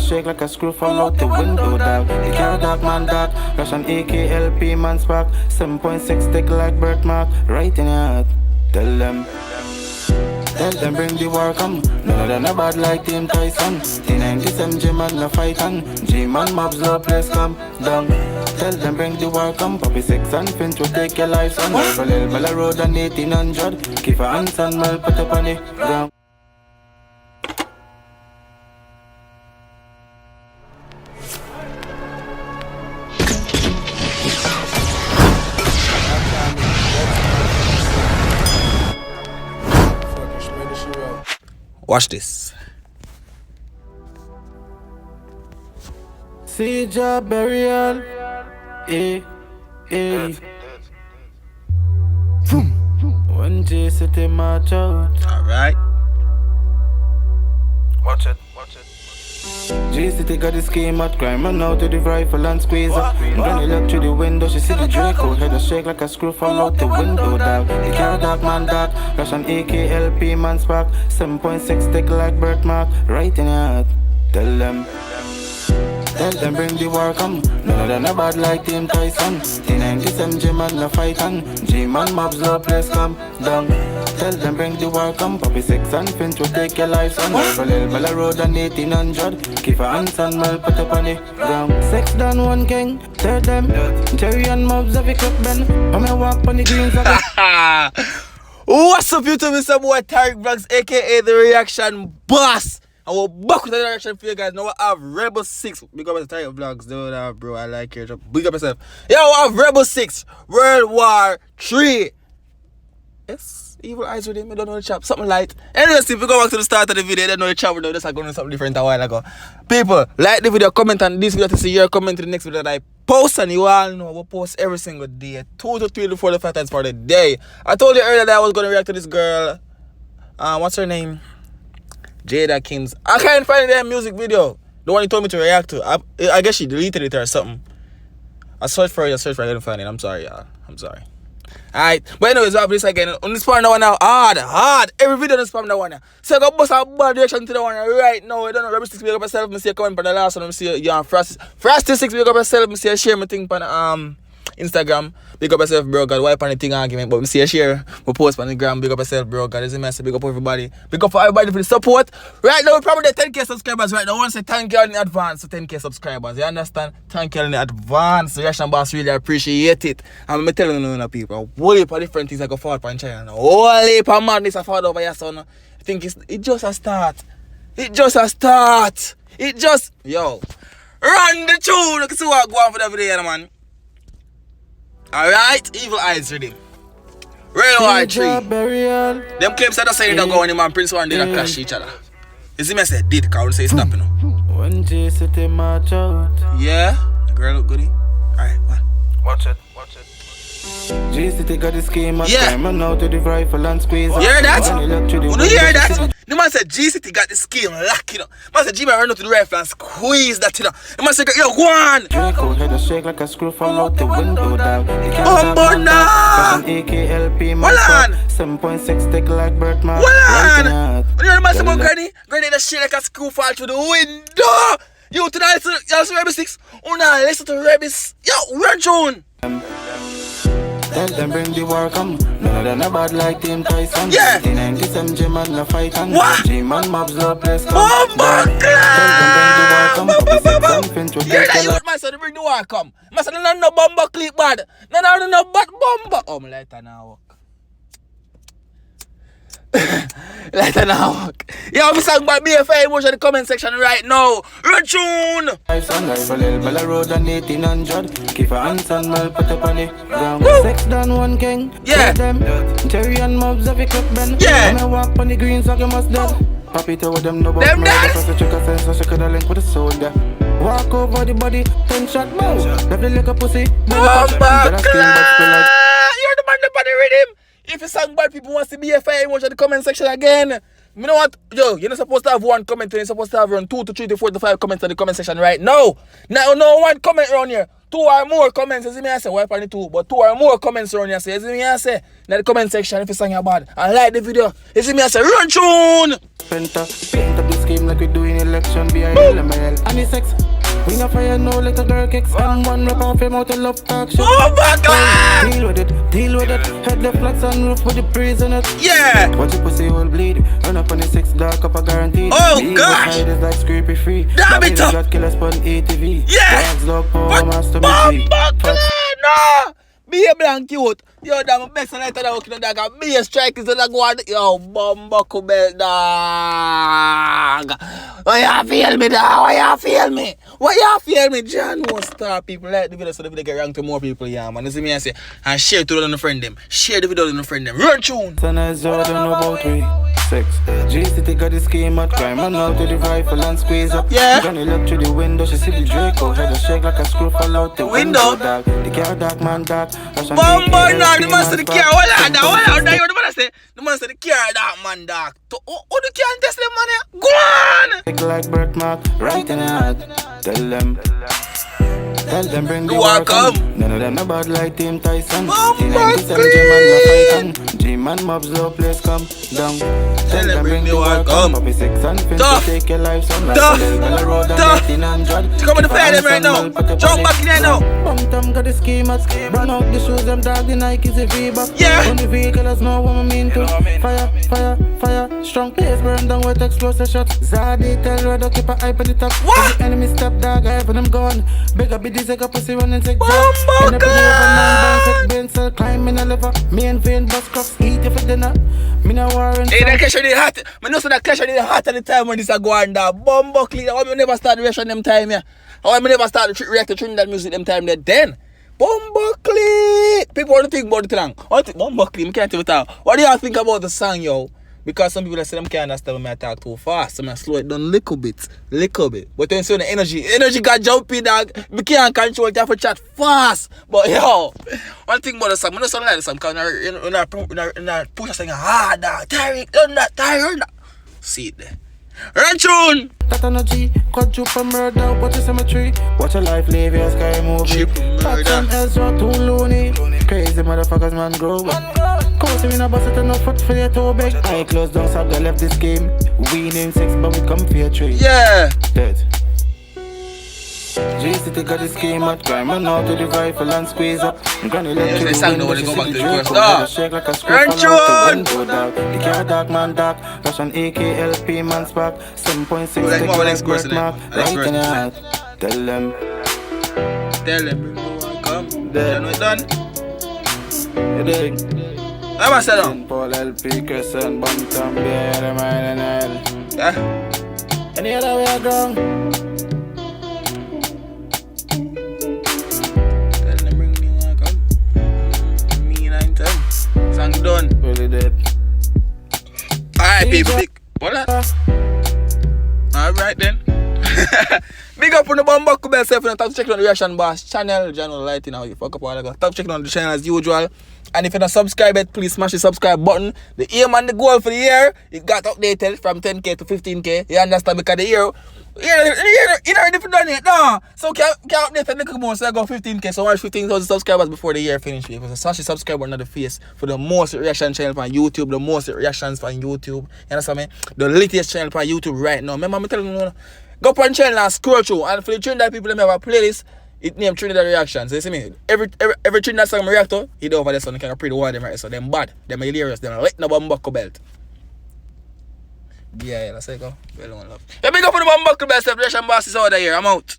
shake like a screw from out the window, dog. The car dark man dark, Russian AKLP man spark. 7.6 stick like birthmark, right in your heart. Tell them bring the war come. None of them are bad like Team Tyson. T97 G-man no fight on. G-man mobs low place come down. Tell them bring the war come. Poppy Sixx and Finch will take your life son. Over Lil Bella Road and 1800. Keep a hands and well put up on the ground. Watch this. See your burial. When J City march out. Alright. Watch it. J City got the scheme at crime and out to the rifle and squeeze up. When you look through the window, she see the Draco. Head a shake like a screw from out the window, dog. The car dark man dark, Russian AKLP man spark. 7.6 stick like birthmark, right in your heart. Tell them bring the war come. None of them are bad like Team Tyson. T97 G-man no fight on. G-man mobs low place come down. Tell them bring the war come. Poppy Sixx and Finch will take your life son. Over Lil Bella Road and 1800. Keep a hands and well put up on the ground. Sixx done one king. Tell them Jerry and mobs have a clip ben. Come and walk on the greens of it. What's up YouTube? It's your boy Tyrekevlogs, aka the reaction boss. And we're back with another reaction for you guys. Now we have Rebel Sixx. Big up Tyrekevlogs, dude, bro. I like your job. Big up yourself. Yeah, we have Rebel Sixx, World War 3. Yes, evil eyes with him. I don't know the chap. Something light. Anyway, if you go back to the start of the video, you don't know the chap. This is going to something different a while ago. People, like the video, comment on this video to see your comment to the next video that I post. And you all know we post every single day. 2 to 3 to 4 to 5 times for the day. I told you earlier that I was going to react to this girl. What's her name? Jada Kings. I can't find that music video. The one you told me to react to. I guess she deleted it or something. I searched for it, I didn't find it. I'm sorry, y'all. I'm sorry. Alright. But anyways, we have this again. On this part, that one now. Hard. Every video on this part, that one now. So I got bust a bad reaction to the one right now. I don't know. Rebel Sixx, make up yourself. I see you coming for the last one. I see you on Frosty Sixx, make up yourself. I see you share my thing on Instagram. Big up yourself, bro. God, wipe on the thing argument. But we see you share. We post on the gram. Big up yourself, bro. God, is a message. Big up everybody. Big up for everybody for the support. Right now, we're probably at 10k subscribers right now. I want to say thank you all in advance to 10k subscribers. You understand? Thank you all in advance. The reaction boss really appreciate it. And I'm telling you, people, a whole heap of different things I go forward for in China. A whole heap of madness I forward over your son. I think it just a start. Yo, run the tune. Look at see what go on for the video, man. Alright, evil eyes ready. World War 3. Them claims that I say don't go on him and Prince One didn't clash each other. You see me I said did, cause I would say stop, you know. When J City march out. Yeah, the girl look goody. Alright, man. Watch it. J City got the scheme at crime and out to the rifle and squeeze. You hear that? You hear that? The man said G City got the scheme lock, you know. Man said G man run out to the rifle and squeeze that, you know. The man said, yo, go on. Draco head a shake like a screw from out the window, dog. AKLP man. 7.6 stick like birthmark. Hold on. When you hear the man say about Granny? Granny that shit like a screw fall through the window. Yo, tonight, y'all see Rebel Sixx? Oh, nah, listen to Rebels. Yo, run tune. Tell them bring the war come. None of them are bad like Team Tyson. Yeah. T97 G-man no fight on. What? G-man mobs low place come. Oh my God! Tell them bring the war come. Poppy Sixx and Finch will You hear take that? your life. Man said bring the war come. Man said no bomber clip bad. No bad bomber. Oh, my lighter now work. Lighter now work. Yo, I'm saying about BFA emotion in the comment section right now. Run tune. Rifle Lil Bella Road and 1800. Keep a hands and well put up on the ground. Sixx done one king. Yeah. Them Jerry and mobs have a clip ben. Yeah. When I walk on the greens like you must dead. Papi tell them no about Them me. dance. Because the chick a sense so she coulda link with the soldier. Walk over the body, 10 shot bow. Left the little pussy. Bomber clap. You're the man up on the rhythm. If you sang bad, people want to be a fair emotion in the comment section again. You know what? Yo, you're not supposed to have one comment, you're supposed to have around 2 to 3 to 4 to 5 comments in the comment section right now. Now, no one comment around here. 2 or more comments, you see me I say, wipe on the 2, but 2 or more comments around here, you see me I say, in the comment section if you sang your bad, and like the video, you see me I say, run tune! Paint up the scheme like we do in election behind LML. And the sex. We not fire no like a girl kicks. And one rap off him out of love talk shit. Oh my God! Deal with it, deal with it. Head left flat and roof with the breeze in it. Yeah! Watch your pussy will bleed. Run up on the 6 dark up a guarantee. Oh gosh! Side is like scrapey free. Damn it up! Got killers on ATV. Yeah! Dogs dog power master Bomb me. no! Be a blank cute. Yo, damn best night that I work in the dog. Be a strike is the dog one. Yo, Bumbuckle belt dog. Why you feel me, dog? Why you feel me? Why you feel me? John won't start people like the video so the video get ranked to more people, yeah, man. You see me and say, and share it to the friend them. Share the video to the friend them. Run tune. Son of Jordan about we. Sixx. G-City got the scheme at crime. Man out to the rifle and squeeze up. Yeah. Granny look through the window. She see the Draco. Head a shake like a screw fall out the window. Dog. The car dark man dark. Bumbo no, the man say the car. Hold on. The man say the car dark man dark. Oh, the car test them man here. Go on. Take like birthmark. Right in the heart. Tell them bring the war war come. None of them about like Team Tyson. Bumbo G-Man mobs low place come down. Tell them bring the war come. Poppy Sixx and Fins Tough. to take your life some like Tough. the road and Tough. 1800. Come on the fire them right now. Jump back in there now. Bum Tom got the scheme at run out the shoes, them dog, the Nikes, the V-Buck. Yeah. On the vehicle, that's not what I mean to. Fire. Strong place burn down with explosive shots. Zaddy tell Rodo keep a hype at the top. What? The enemy step dog, I have them gone. Big up, be this like a pussy running zigzag. Bumbo Benzel, climb in a lever. Me and Vane bus crops, eat you for dinner. Me no warrant. Hey, that clash of the hot. I know so that clash of the hot at the time when this a go on that Bumbo clean. Why me never start the reaction them time here? Why me never start the react to Trinidad music them time there? Then Bumbo clean. People want to think about the song. I think Bumbo clean. I can't even tell. What do y'all think about the song, yo? Because some people say them can't understand when I talk too fast, so I slow it down little bit. But then so the energy got jumpy, dog. We can't control it, you have to chat fast. But yo, one thing about the song, I don't sound like the song, because when I push a song hard, dog. Tyrik, done that, Tyrik. See it there. Run tune! That energy, quadruple murder, watch the cemetery. Watch your life live your sky movie. Triple murder. Patch Ezra, too loony. Crazy motherfuckers, man, grow up. Course, we not bust it enough foot for your toe big. I close down, so I left this game. We name 6, but we come for your tree. Yeah! Dead. G-City got the scheme at crime. Man out to the rifle and squeeze up. Granny look through the window, she see the Draco. Shake like a screw fall out the window, dog. The car dark man dark. Russian AKLP man spark. 7.6 take like birthmark. Right in the heart. Tell them bring the one come. Dead. You know it done? You dig? I'm a set down. Paul LP, Crescent, Bantam, BRM, INL. Yeah? Any other way I go? Song done. Really dead. Alright, people. What? Alright then. Big up on the Bumbuckle bell self and stop checking on the Reaction Boss channel. Channel lighting how you fuck up all that. Stop checking on the channel as usual. And if you're not subscribed yet, please smash the subscribe button. The aim and the goal for the year, it got updated from 10k to 15k. You understand? Because the year already done it, no. So can update a little more, so I go 15k. So watch 15,000 subscribers before the year finish. Because smash the subscribe button on the face for the most reaction channel on YouTube, the most reactions on YouTube. You understand me? The latest channel on YouTube right now. Remember me telling you, go up on the channel and scroll through. And for the Trinidad people, they have a playlist. It named Trinidad Reactions. So you see me? Every Trinidad song I react to, he do over there, so they can pretty one of them right. So them bad, them hilarious, them like no Bumbuckle belt. Yeah, that's it, go. Well, love. Yeah, big up for the Bumbuckle belt, Reaction Boss is out of here. I'm out.